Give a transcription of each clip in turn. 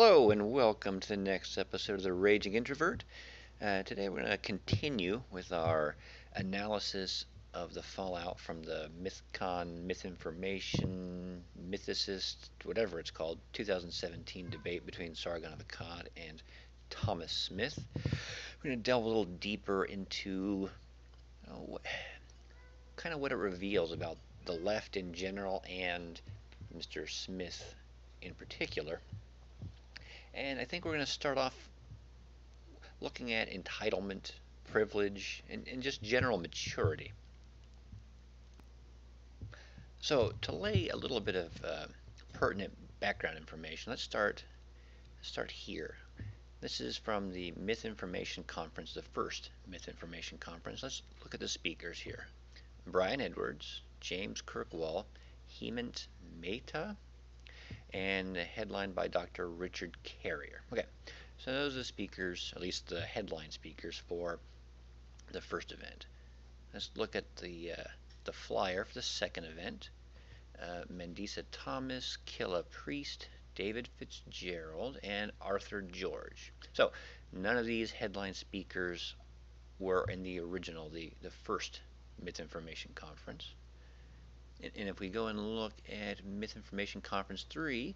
Hello and welcome to the next episode of The Raging Introvert. Today we're going to continue with our analysis of the fallout from the MythCon, Mythinformation, Mythicist, whatever it's called, 2017 debate between Sargon of Akkad and Thomas Smith. We're going to delve a little deeper into kind of what it reveals about the left in general and Mr. Smith in particular. And I think we're going to start off looking at entitlement, privilege, and just general maturity. So to lay a little bit of pertinent background information, let's start here. This is from the Myth-Information Conference, the first Myth-Information Conference. Let's look at the speakers here. Brian Edwards, James Kirkwall, Hemant Mehta, and headlined by Dr. Richard Carrier. Okay, so those are the speakers, at least the headline speakers for the first event. Let's look at the flyer for the second event. Mandisa Thomas, Killa Priest, David Fitzgerald, and Arthur George. So none of these headline speakers were in the original, the first Myth-Information Conference. And if we go and look at Myth-Information Conference 3,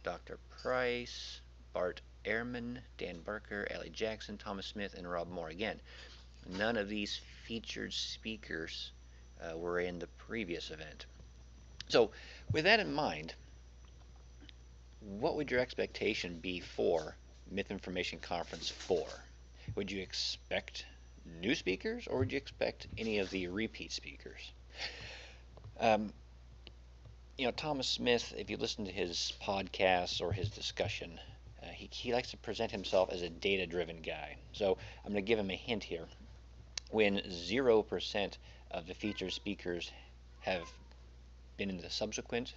Dr. Price, Bart Ehrman, Dan Barker, Allie Jackson, Thomas Smith, and Rob Moore. Again, none of these featured speakers were in the previous event. So with that in mind, what would your expectation be for Myth-Information Conference 4? Would you expect new speakers, or would you expect any of the repeat speakers? Thomas Smith, if you listen to his podcasts or his discussion, he likes to present himself as a data-driven guy. So I'm going to give him a hint here. When 0% of the featured speakers have been in the subsequent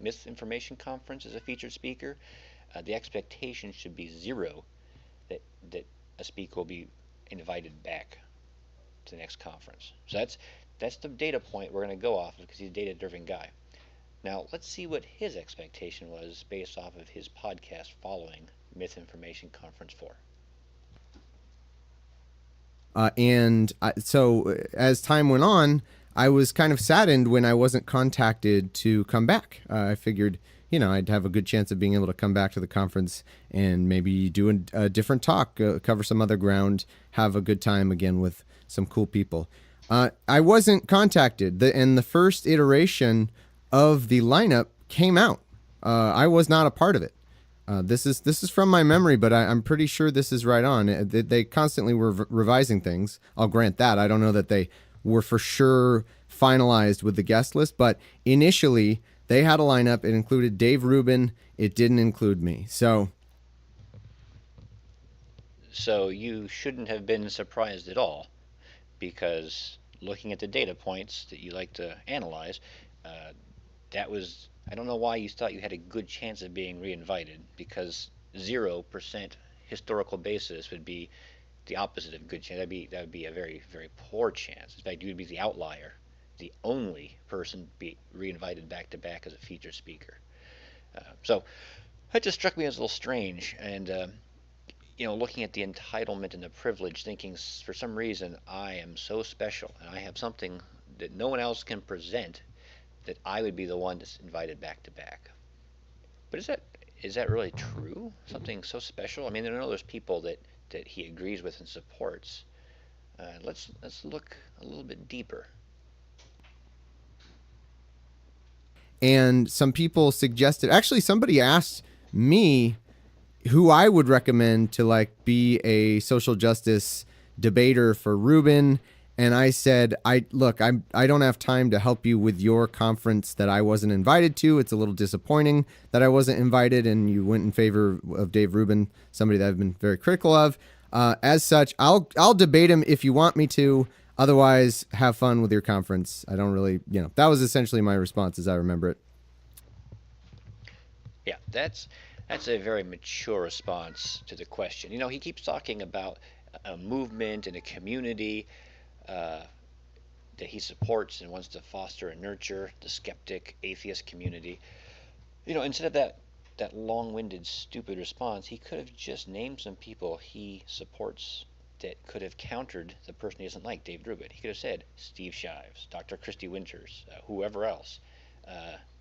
Myth-Information Conference as a featured speaker, the expectation should be 0 that a speaker will be invited back to the next conference. So that's the data point we're going to go off of because he's a data-driven guy. Now, let's see what his expectation was based off of his podcast following Myth-Information Conference 4. So as time went on, I was kind of saddened when I wasn't contacted to come back. I figured, I'd have a good chance of being able to come back to the conference and maybe do a different talk, cover some other ground, have a good time again with some cool people. I wasn't contacted, and the first iteration of the lineup came out. I was not a part of it. This is from my memory, but I'm pretty sure this is right on. They constantly were revising things. I'll grant that. I don't know that they were for sure finalized with the guest list, but initially they had a lineup. It included Dave Rubin. It didn't include me. So you shouldn't have been surprised at all, because looking at the data points that you like to analyze, I don't know why you thought you had a good chance of being reinvited, because 0% historical basis would be the opposite of good chance. That would be a very, very poor chance. In fact, you would be the outlier, the only person to be reinvited back to back as a featured speaker. So that just struck me as a little strange. And looking at the entitlement and the privilege, thinking for some reason I am so special and I have something that no one else can present, that I would be the one that's invited back to back. But is that really true? Something so special? I mean, I know there's people that he agrees with and supports. Let's look a little bit deeper. And some people suggested, actually somebody asked me who I would recommend to be a social justice debater for Rubin. And I said, I don't have time to help you with your conference that I wasn't invited to. It's a little disappointing that I wasn't invited and you went in favor of Dave Rubin, somebody that I've been very critical of. As such, I'll debate him if you want me to. Otherwise, have fun with your conference. I don't really, that was essentially my response as I remember it. Yeah, that's a very mature response to the question. He keeps talking about a movement and a community that he supports and wants to foster and nurture, the skeptic, atheist community. Instead of that that long-winded, stupid response, he could have just named some people he supports that could have countered the person he doesn't like, David Rubin. He could have said Steve Shives, Dr. Christy Winters, whoever else.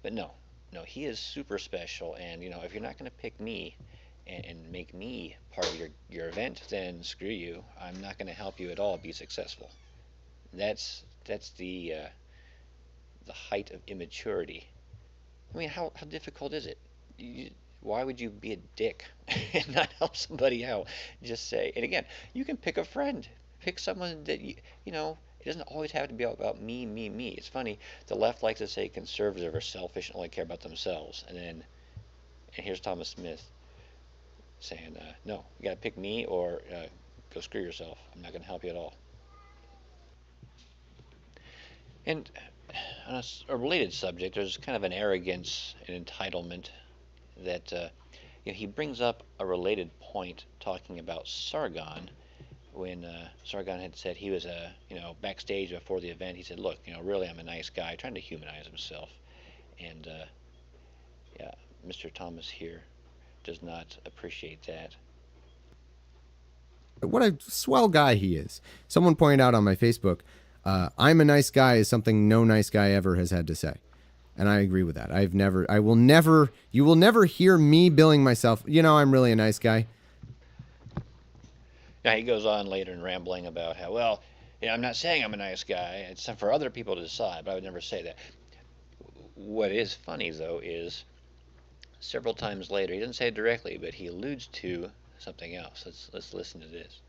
But no, no, he is super special. And if you're not going to pick me and make me part of your event, then screw you. I'm not going to help you at all be successful. That's the height of immaturity. I mean, how difficult is it? You, why would you be a dick and not help somebody out? Just say, and again, you can pick a friend, pick someone that It doesn't always have to be about me, me, me. It's funny. The left likes to say conservatives are selfish and only care about themselves, and here's Thomas Smith saying, no, you got to pick me or go screw yourself. I'm not going to help you at all. And on a related subject, there's kind of an arrogance and entitlement that he brings up a related point talking about Sargon when Sargon had said he was backstage before the event. He said, "Look, really, I'm a nice guy," trying to humanize himself. And yeah, Mr. Thomas here does not appreciate that. What a swell guy he is. Someone pointed out on my Facebook, I'm a nice guy is something no nice guy ever has had to say. And I agree with that. You will never hear me billing myself, I'm really a nice guy. Now he goes on later and rambling about how, well, I'm not saying I'm a nice guy. It's for other people to decide, but I would never say that. What is funny, though, is several times later, he doesn't say it directly, but he alludes to something else. Let's listen to this.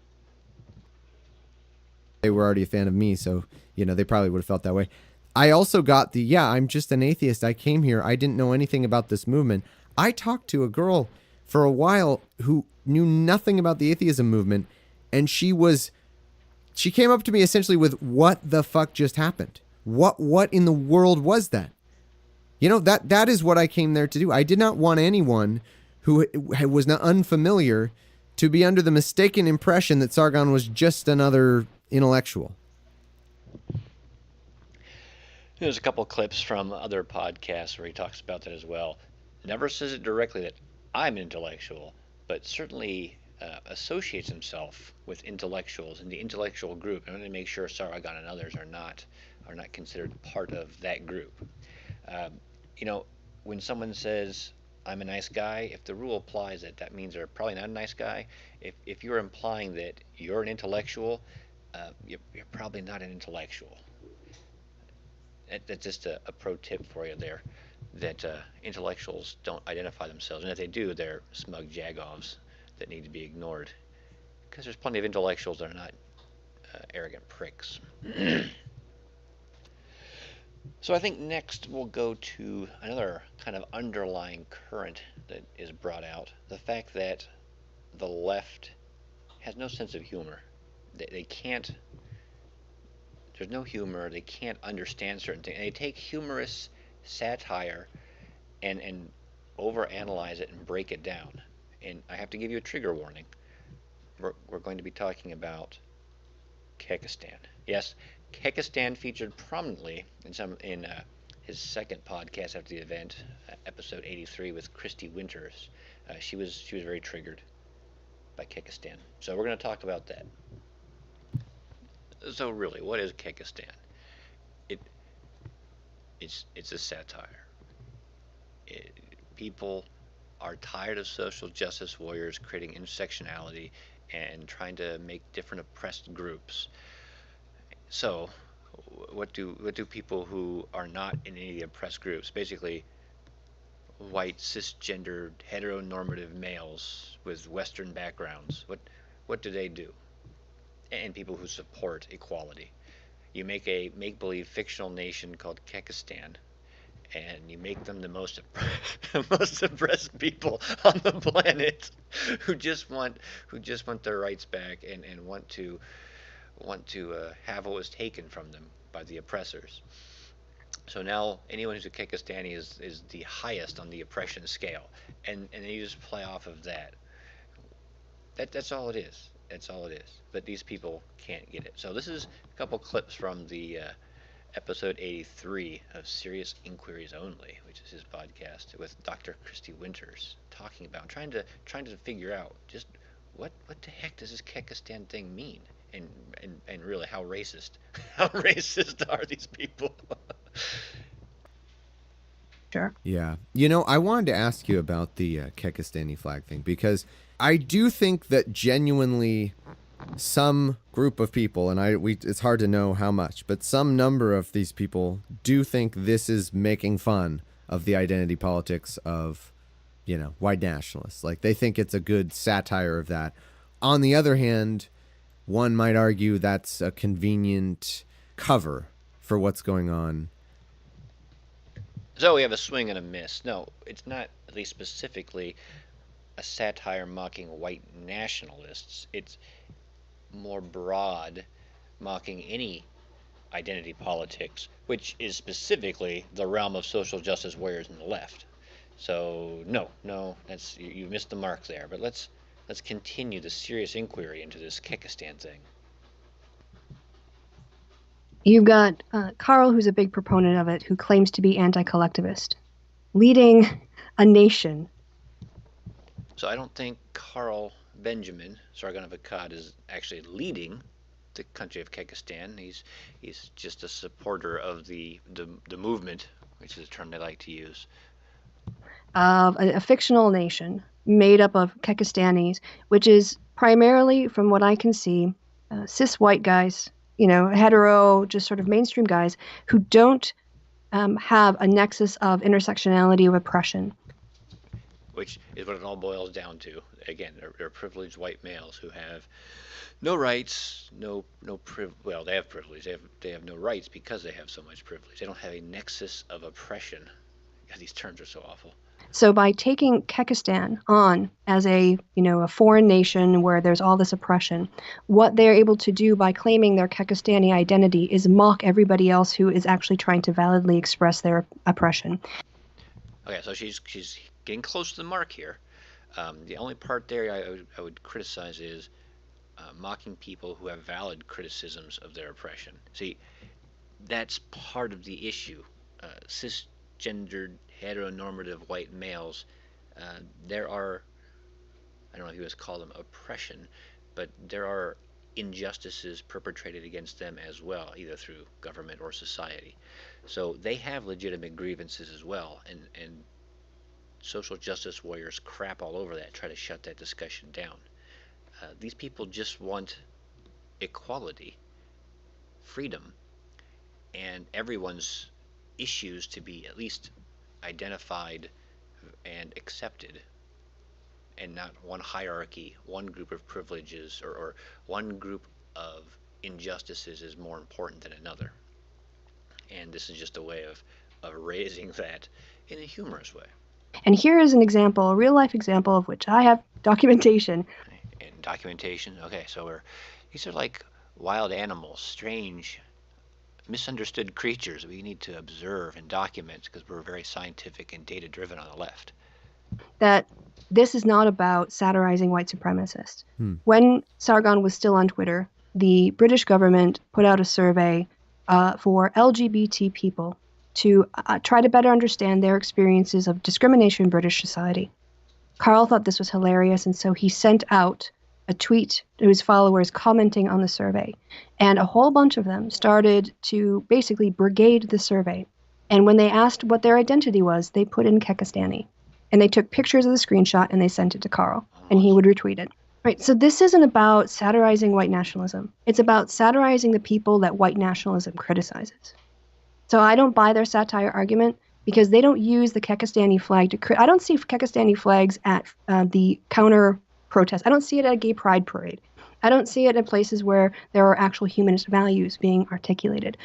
They were already a fan of me, so, they probably would have felt that way. I also got I'm just an atheist. I came here. I didn't know anything about this movement. I talked to a girl for a while who knew nothing about the atheism movement, and she came up to me essentially with, what the fuck just happened? What in the world was that? That is what I came there to do. I did not want anyone who was not unfamiliar to be under the mistaken impression that Sargon was just another intellectual. There's a couple clips from other podcasts where he talks about that as well. Never says it directly that I'm an intellectual, but certainly associates himself with intellectuals in the intellectual group. I want to make sure Sargon and others are not considered part of that group. When someone says I'm a nice guy, if the rule applies that means they're probably not a nice guy. If you're implying that you're an intellectual, you're probably not an intellectual. That's just a pro tip for you there, that intellectuals don't identify themselves, and if they do, they're smug jagoffs that need to be ignored, because there's plenty of intellectuals that are not arrogant pricks. So I think next we'll go to another kind of underlying current that is brought out, the fact that the left has no sense of humor. They can't There's no humor. They can't understand certain things. And they take humorous satire and overanalyze it and break it down. And I have to give you a trigger warning. We're going to be talking about Kekistan. Yes, Kekistan featured prominently in his second podcast after the event, episode 83 with Christy Winters. She was very triggered by Kekistan. So we're going to talk about that. So really, what is Kekistan? It's a satire. People are tired of social justice warriors creating intersectionality and trying to make different oppressed groups. So, what do people who are not in any of the oppressed groups, basically white cisgendered heteronormative males with Western backgrounds, what do they do? And people who support equality. You make a make-believe fictional nation called Kekistan, and you make them the most most oppressed people on the planet, who just want their rights back and want to have what was taken from them by the oppressors. So now anyone who's a Kekistani is the highest on the oppression scale, and you just play off of that. That's all it is. That's all it is. But these people can't get it. So this is a couple clips from the episode 83 of Serious Inquiries Only, which is his podcast with Dr. Christy Winters, talking about trying to figure out just what the heck does this Kekistan thing mean, and really how racist how racist are these people? Sure. Yeah. I wanted to ask you about the Kekistani flag thing because I do think that genuinely some group of people, and it's hard to know how much, but some number of these people do think this is making fun of the identity politics of, white nationalists. Like they think it's a good satire of that. On the other hand, one might argue that's a convenient cover for what's going on. So we have a swing and a miss. No, it's not, at least specifically, a satire mocking white nationalists. It's more broad, mocking any identity politics, which is specifically the realm of social justice warriors in the left. So no, you missed the mark there. But let's continue the serious inquiry into this Kekistan thing. You've got Carl, who's a big proponent of it, who claims to be anti-collectivist, leading a nation. So I don't think Carl Benjamin, Sargon of Akkad, is actually leading the country of Kekistan. He's just a supporter of the movement, which is a term they like to use. Of a fictional nation made up of Kekistanis, which is primarily, from what I can see, cis white guys, hetero, just sort of mainstream guys who don't have a nexus of intersectionality of oppression. Which is what it all boils down to. Again, they're privileged white males who have no rights, well, they have privilege. They have no rights because they have so much privilege. They don't have a nexus of oppression. God, these terms are so awful. So by taking Kekistan on as a foreign nation where there's all this oppression, what they're able to do by claiming their Kekistani identity is mock everybody else who is actually trying to validly express their oppression. Okay, so she's getting close to the mark here. The only part there I would criticize is mocking people who have valid criticisms of their oppression. See, that's part of the issue. Cisgendered, heteronormative white males, there are, I don't know if you would call them oppression, but there are injustices perpetrated against them as well, either through government or society. So they have legitimate grievances as well, and social justice warriors crap all over that, try to shut that discussion down. These people just want equality, freedom, and everyone's issues to be at least identified and accepted, and not one hierarchy, one group of privileges, or one group of injustices is more important than another. And this is just a way of raising that in a humorous way. And here is an example, a real life example of which I have documentation. And documentation, okay, so these are like wild animals, strange, misunderstood creatures we need to observe and document because we're very scientific and data driven on the left. That this is not about satirizing white supremacists. When Sargon was still on Twitter, the British government put out a survey for LGBT people to try to better understand their experiences of discrimination in British society. Carl thought this was hilarious, and so he sent out a tweet to his followers commenting on the survey. And a whole bunch of them started to basically brigade the survey. And when they asked what their identity was, they put in Kekistani. And they took pictures of the screenshot and they sent it to Carl, and he would retweet it. Right, so this isn't about satirizing white nationalism. It's about satirizing the people that white nationalism criticizes. So I don't buy their satire argument because they don't use the Kekistani flag to I don't see Kekistani flags at the counter protest. I don't see it at a gay pride parade. I don't see it in places where there are actual humanist values being articulated.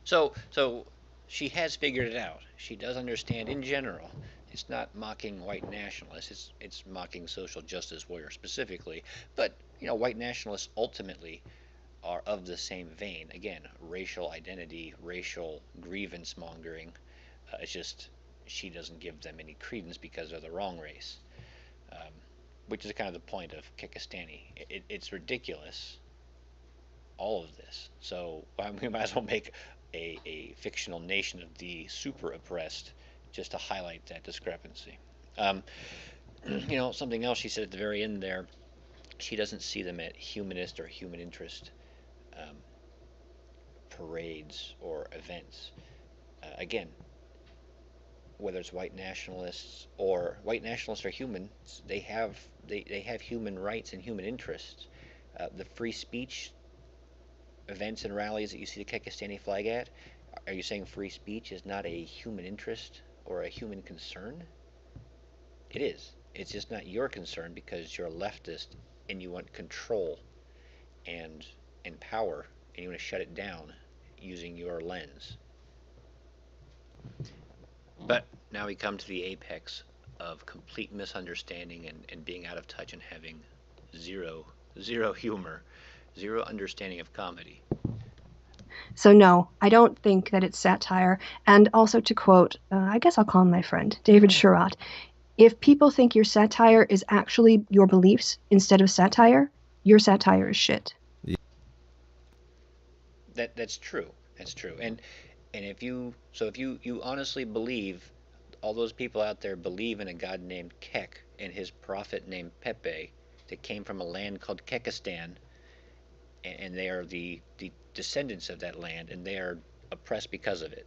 So she has figured it out. She does understand in general. It's not mocking white nationalists. It's mocking social justice warriors specifically. But white nationalists ultimately are of the same vein. Again, racial identity, racial grievance mongering. It's just she doesn't give them any credence because they're the wrong race. Which is kind of the point of Kekistani. It's ridiculous all of this. So we might as well make a fictional nation of the super oppressed just to highlight that discrepancy. Um, something else she said at the very end there, she doesn't see them at humanist or human interest um, parades or events. Again, whether it's white nationalists or humans, they have human rights and human interests. The free speech events and rallies that you see the Kekistani flag at, are you saying free speech is not a human interest or a human concern? It is. It's just not your concern because you're a leftist and you want control and power and you want to shut it down using your lens. But now we come to the apex of complete misunderstanding and being out of touch and having zero humor, zero understanding of comedy. So no, I don't think that it's satire. And also to quote, I guess I'll call him my friend, David Sherratt, if people think your satire is actually your beliefs instead of satire, your satire is shit. That's true. That's true. And if you honestly believe, all those people out there believe in a god named Kek and his prophet named Pepe that came from a land called Kekistan, and they are the descendants of that land, and they are oppressed because of it.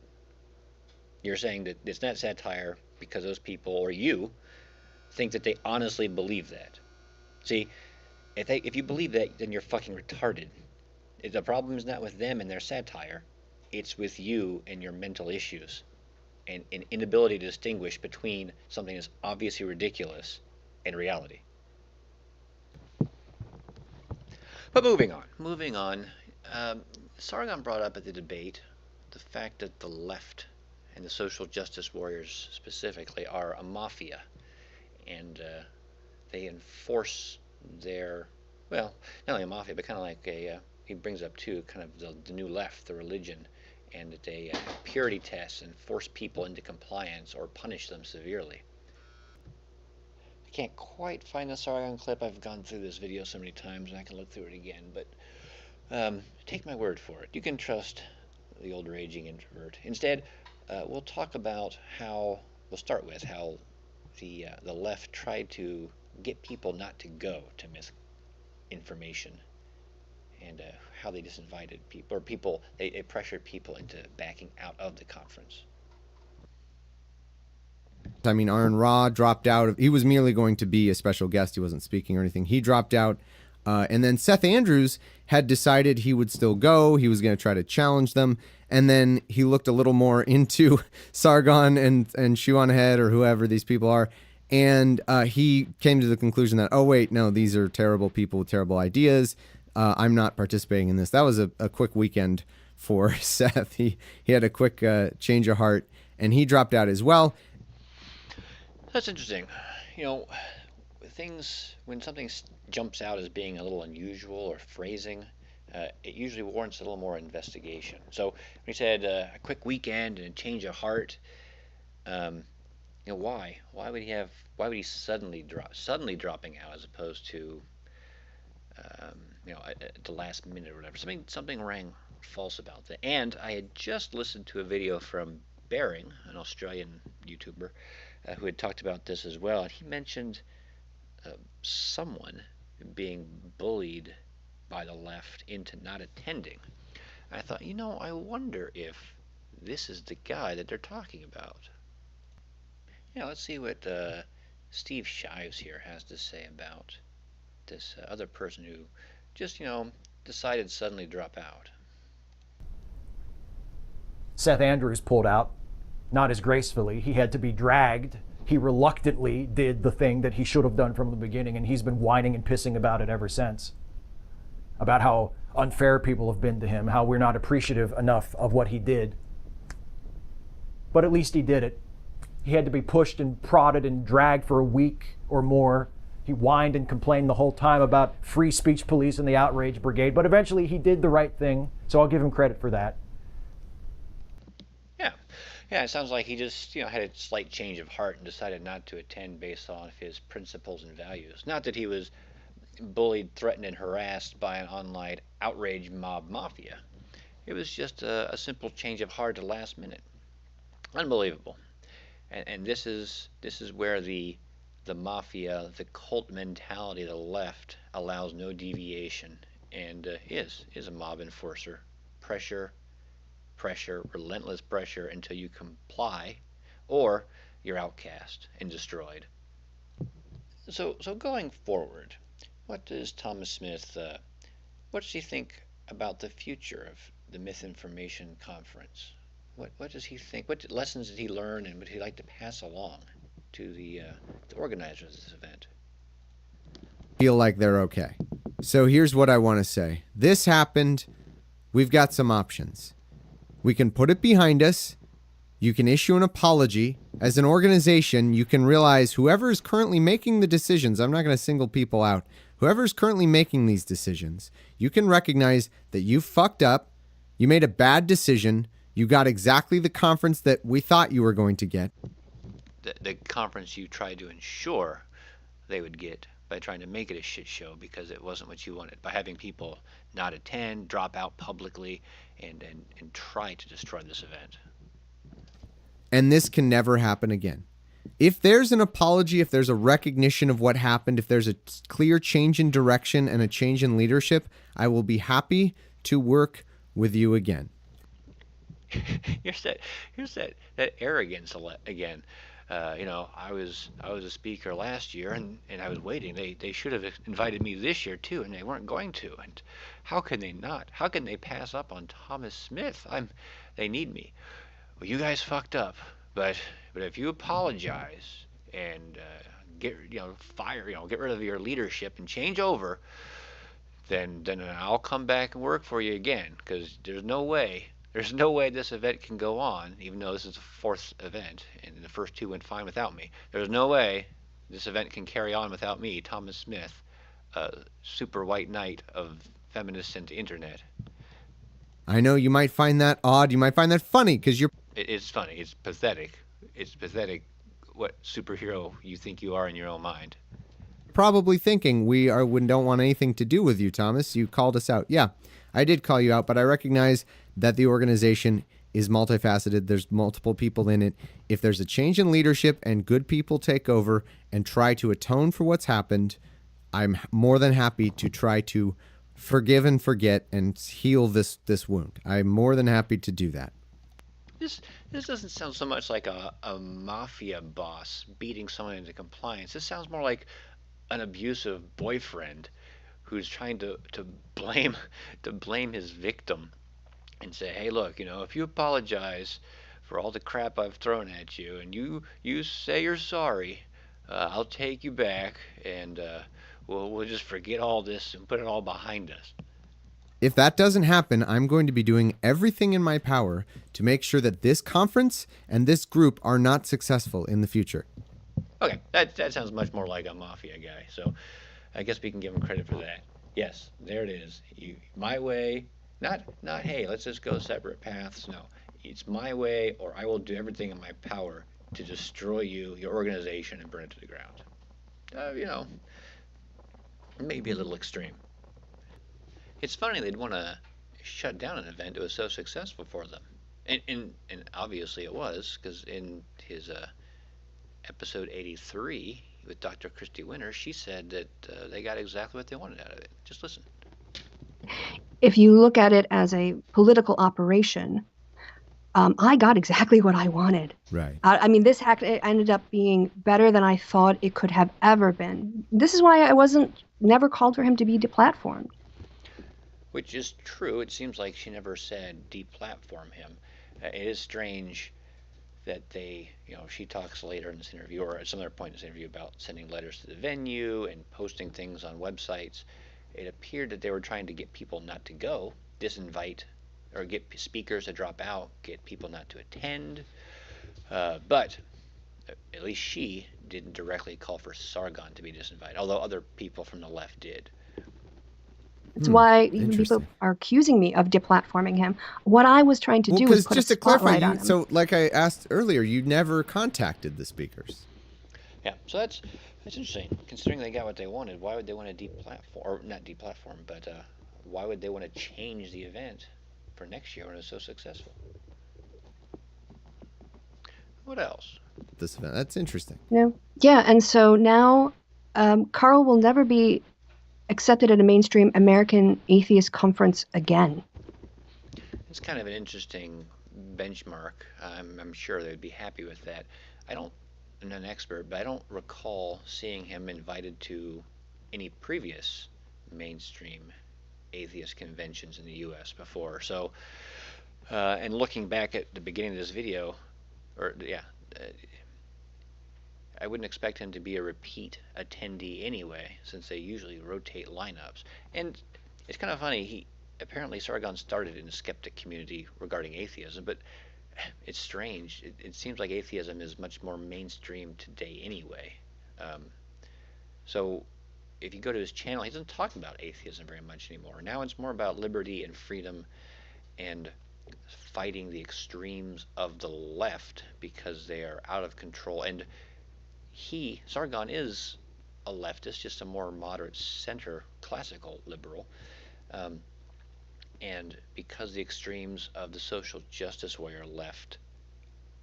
You're saying that it's not satire because those people, or you, think that they honestly believe that. See, if you believe that, then you're fucking retarded. The problem is not with them and their satire, it's with you and your mental issues and an inability to distinguish between something that's obviously ridiculous and reality. But moving on, Sargon brought up at the debate the fact that the left and the social justice warriors specifically are a mafia, and they enforce their, well, not only a mafia, but kind of like he brings up too, kind of the new left, the religion, and that they purity tests and force people into compliance or punish them severely. I can't quite find the Sargon clip. I've gone through this video so many times and I can look through it again, but take my word for it. You can trust the old raging introvert. Instead, we'll talk about we'll start with how the left tried to get people not to go to misinformation, and how they disinvited people, they pressured people into backing out of the conference. I mean, Aaron Ra dropped out. He was merely going to be a special guest. He wasn't speaking or anything. He dropped out. And then Seth Andrews had decided he would still go. He was going to try to challenge them. And then he looked a little more into Sargon and Shuan Head or whoever these people are. And he came to the conclusion that, oh, wait, no, these are terrible people with terrible ideas. I'm not participating in this. That was a quick weekend for Seth. He had a quick change of heart, and he dropped out as well. That's interesting. When something jumps out as being a little unusual or phrasing, it usually warrants a little more investigation. So when he said a quick weekend and a change of heart, why? Why would he suddenly dropping out as opposed to at the last minute or whatever? Something rang false about that. And I had just listened to a video from Bering, an Australian YouTuber, who had talked about this as well, and he mentioned someone being bullied by the left into not attending. And I thought, I wonder if this is the guy that they're talking about. Let's see what Steve Shives here has to say about this other person who just, decided to suddenly drop out. Seth Andrews pulled out, not as gracefully. He had to be dragged. He reluctantly did the thing that he should have done from the beginning, and he's been whining and pissing about it ever since. About how unfair people have been to him, how we're not appreciative enough of what he did. But at least he did it. He had to be pushed and prodded and dragged for a week or more. He whined and complained the whole time about free speech police and the outrage brigade, but eventually he did the right thing, so I'll give him credit for that. Yeah, it sounds like he just, had a slight change of heart and decided not to attend based on his principles and values. Not that he was bullied, threatened, and harassed by an online outrage mob mafia. It was just a simple change of heart at the last minute. Unbelievable. And this is where the mafia, the cult mentality of the left allows no deviation, and is a mob enforcer. Pressure, pressure, relentless pressure until you comply, or you're outcast and destroyed. So going forward, what does Thomas Smith? What does he think about the future of the Myth-Information Conference? What does he think? What lessons did he learn, and would he like to pass along to the organizers of this event? Feel like they're okay. So here's what I want to say. This happened. We've got some options. We can put it behind us. You can issue an apology. As an organization, you can realize whoever is currently making the decisions, I'm not going to single people out, whoever is currently making these decisions, you can recognize that you fucked up, you made a bad decision, you got exactly the conference that we thought you were going to get. The conference you tried to ensure they would get by trying to make it a shit show because it wasn't what you wanted, by having people not attend, drop out publicly, and try to destroy this event. And this can never happen again. If there's an apology, if there's a recognition of what happened, if there's a clear change in direction and a change in leadership, I will be happy to work with you again. Here's that arrogance again. I was a speaker last year, and I was waiting. They should have invited me this year too, and they weren't going to. And how can they not? How can they pass up on Thomas Smith? They need me. Well, you guys fucked up, but if you apologize and get rid of your leadership and change over, then I'll come back and work for you again. Because there's no way this event can go on, even though this is the fourth event and the first two went fine without me. There's no way this event can carry on without me, Thomas Smith, super white knight of feminists and internet. I know you might find that odd. You might find that funny because you're... It's funny. It's pathetic. It's pathetic what superhero you think you are in your own mind. Probably thinking we don't want anything to do with you, Thomas. You called us out. Yeah, I did call you out, but I recognize that the organization is multifaceted. There's multiple people in it. If there's a change in leadership and good people take over and try to atone for what's happened, I'm more than happy to try to forgive and forget and heal this wound. I'm more than happy to do that. This doesn't sound so much like a mafia boss beating someone into compliance. This sounds more like an abusive boyfriend who's trying to blame his victim and say, hey, look, if you apologize for all the crap I've thrown at you and you say you're sorry, I'll take you back and we'll just forget all this and put it all behind us. If that doesn't happen, I'm going to be doing everything in my power to make sure that this conference and this group are not successful in the future. Okay, that sounds much more like a mafia guy. So I guess we can give him credit for that. Yes, there it is. My way, not hey, let's just go separate paths. No, it's my way, or I will do everything in my power to destroy you, your organization, and burn it to the ground. Maybe a little extreme. It's funny they'd want to shut down an event that was so successful for them. And obviously it was, because in his episode 83 with Dr. Christy Winter, she said that they got exactly what they wanted out of it. Just listen. If you look at it as a political operation, I got exactly what I wanted. Right. I mean, this hack ended up being better than I thought it could have ever been. This is why I never called for him to be deplatformed. Which is true. It seems like she never said deplatform him. It is strange that she talks later in this interview or at some other point in this interview about sending letters to the venue and posting things on websites. It appeared that they were trying to get people not to go, disinvite, or get speakers to drop out, get people not to attend. But at least she didn't directly call for Sargon to be disinvited, although other people from the left did. It's why people are accusing me of deplatforming him. What I was trying to do was put just a to clarify, spotlight on him. so like I asked earlier, you never contacted the speakers. Yeah, so that's interesting. Considering they got what they wanted, why would they want to deplatform, or not deplatform, but why would they want to change the event for next year when it was so successful? What else? This event. That's interesting. Yeah, and so now Carl will never be accepted at a mainstream American atheist conference again. It's kind of an interesting benchmark. I'm sure they'd be happy with that. I'm not an expert, but I don't recall seeing him invited to any previous mainstream atheist conventions in the U.S. before. So, and looking back at the beginning of this video, I wouldn't expect him to be a repeat attendee anyway, since they usually rotate lineups. And it's kind of funny, apparently Sargon started in the skeptic community regarding atheism, but it's strange. It seems like atheism is much more mainstream today anyway. So if you go to his channel, he doesn't talk about atheism very much anymore. Now it's more about liberty and freedom and fighting the extremes of the left because they are out of control. And Sargon is a leftist, just a more moderate center classical liberal. And because the extremes of the social justice warrior left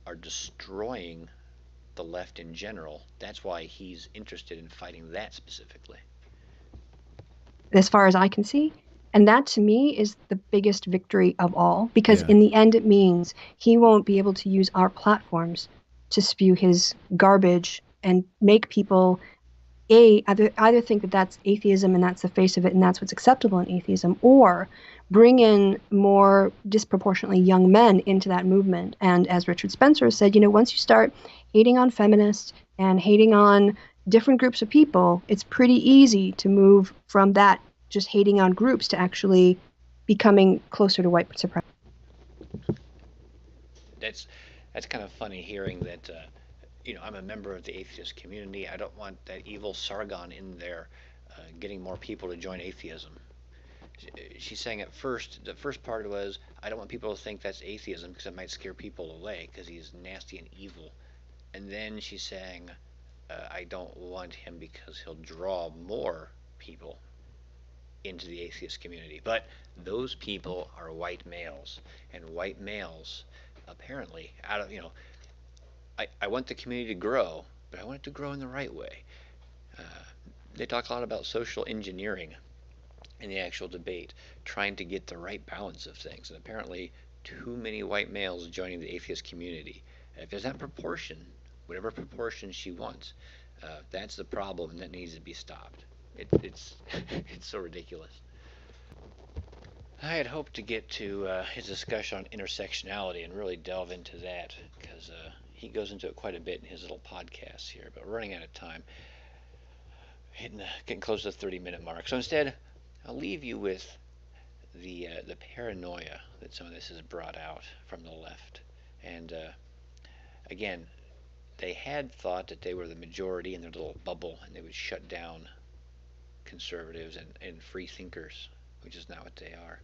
are destroying the left in general, that's why he's interested in fighting that specifically. As far as I can see. And that to me is the biggest victory of all, because in the end it means he won't be able to use our platforms to spew his garbage and make people either think that that's atheism and that's the face of it and that's what's acceptable in atheism, or bring in more disproportionately young men into that movement. And as Richard Spencer said, once you start hating on feminists and hating on different groups of people, it's pretty easy to move from that just hating on groups to actually becoming closer to white supremacy. That's kind of funny hearing that I'm a member of the atheist community. I don't want that evil Sargon in there getting more people to join atheism. She's saying at first, the first part was, I don't want people to think that's atheism because it might scare people away because he's nasty and evil. And then she's saying, I don't want him because he'll draw more people into the atheist community. But those people are white males, and white males apparently I want the community to grow, but I want it to grow in the right way. They talk a lot about social engineering in the actual debate, trying to get the right balance of things, and apparently too many white males joining the atheist community. If there's that proportion, whatever proportion she wants, that's the problem, and that needs to be stopped. It's so ridiculous. I had hoped to get to his discussion on intersectionality and really delve into that, because he goes into it quite a bit in his little podcast here, but we're running out of time, getting close to the 30-minute mark. So instead, I'll leave you with the paranoia that some of this has brought out from the left. And again, they had thought that they were the majority in their little bubble, and they would shut down conservatives and free thinkers, which is not what they are.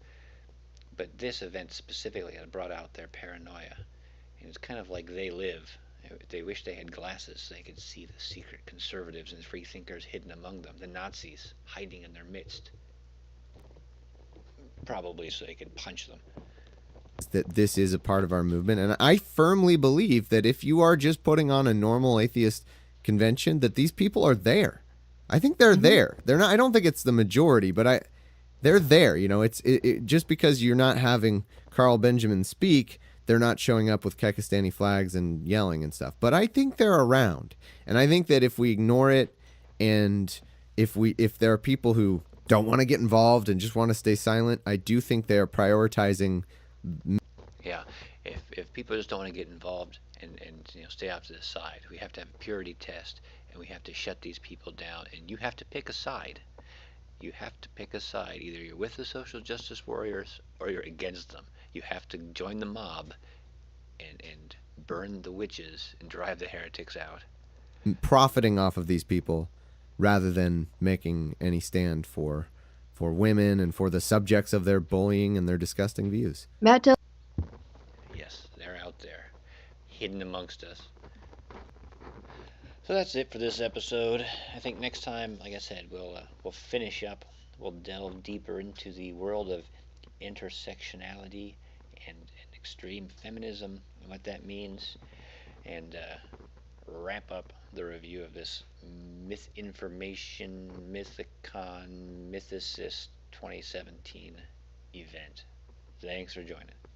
But this event specifically has brought out their paranoia. And it's kind of like they live. They wish they had glasses so they could see the secret conservatives and free thinkers hidden among them, the Nazis hiding in their midst. Probably so they could punch them. That this is a part of our movement, and I firmly believe that if you are just putting on a normal atheist convention, that these people are there. I think they're there. They're not. I don't think it's the majority, but they're there. It's just because you're not having Carl Benjamin speak, they're not showing up with Kekistani flags and yelling and stuff. But I think they're around, and I think that if we ignore it, and if there are people who don't want to get involved and just want to stay silent, I do think they're prioritizing. Yeah, if people just don't want to get involved and stay off to the side, we have to have a purity test, and we have to shut these people down. And you have to pick a side. You have to pick a side. Either you're with the social justice warriors or you're against them. You have to join the mob and burn the witches and drive the heretics out. Profiting off of these people rather than making any stand for women and for the subjects of their bullying and their disgusting views. Matt Dillon. Yes, they're out there, hidden amongst us. So that's it for this episode. I think next time, like I said, we'll finish up. We'll delve deeper into the world of intersectionality and extreme feminism and what that means, and wrap up the review of this Mythicist 2017 event. Thanks for joining.